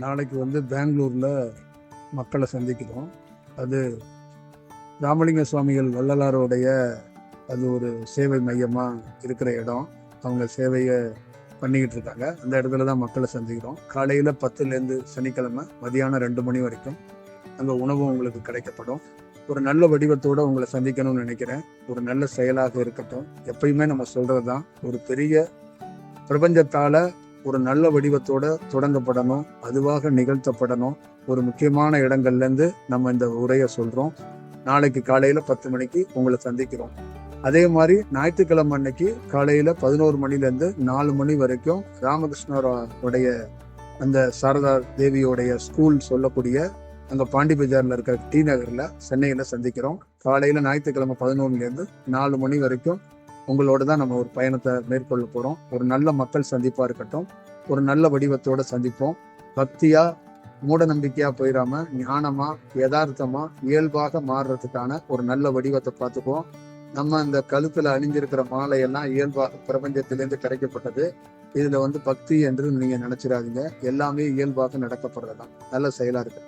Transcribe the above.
நாளைக்கு பெங்களூரில் மக்களை சந்திக்கிறோம். அது ராமலிங்க சுவாமிகள் வள்ளலாரோடைய அது ஒரு சேவை மையமாக இருக்கிற இடம். அவங்க சேவையை பண்ணிக்கிட்டு இருக்காங்க. அந்த இடத்துல தான் மக்களை சந்திக்கிறோம். காலையில் 10லேருந்து சனிக்கிழமை மதியானம் 2 மணி வரைக்கும் அங்கே உணவு உங்களுக்கு கிடைக்கப்படும். ஒரு நல்ல வடிவத்தோடு உங்களை சந்திக்கணும்னு நினைக்கிறேன். ஒரு நல்ல செயலாக இருக்கட்டும். எப்பயுமே நம்ம சொல்கிறது தான், ஒரு பெரிய பிரபஞ்சத்தால் ஒரு நல்ல வடிவத்தோட தொடங்கப்படணும், அதுவாக நிகழ்த்தப்படணும். ஒரு முக்கியமான இடங்கள்லேருந்து நம்ம இந்த உரையை சொல்கிறோம். நாளைக்கு காலையில் 10 மணிக்கு உங்களை சந்திக்கிறோம். அதே மாதிரி ஞாயிற்றுக்கிழமை அன்னைக்கு காலையில் 11 மணிலேருந்து 4 மணி வரைக்கும் ராமகிருஷ்ணருடைய அந்த சாரதா தேவியோடைய ஸ்கூல் சொல்லக்கூடிய அங்கே பாண்டி பஜாரில் இருக்கிற டி நகரில் சென்னையில் சந்திக்கிறோம். காலையில் ஞாயிற்றுக்கிழமை 11லேருந்து 4 மணி வரைக்கும் உங்களோட தான் நம்ம ஒரு பயணத்தை மேற்கொள்ள போகிறோம். ஒரு நல்ல மக்கள் சந்திப்பாக இருக்கட்டும். ஒரு நல்ல வடிவத்தோடு சந்திப்போம். பக்தியாக மூட நம்பிக்கையாக போயிடாமல் ஞானமாக யதார்த்தமாக இயல்பாக மாறுறதுக்கான ஒரு நல்ல வடிவத்தை பார்த்துக்குவோம். நம்ம அந்த கழுத்தில் அணிஞ்சிருக்கிற மாலையெல்லாம் இயல்பாக பிரபஞ்சத்திலேருந்து கிடைக்கப்பட்டது. இதில் பக்தி என்று நீங்கள் நினச்சிடாதீங்க. எல்லாமே இயல்பாக நடக்கப்படுறதுதான். நல்ல செயலாக இருக்கு.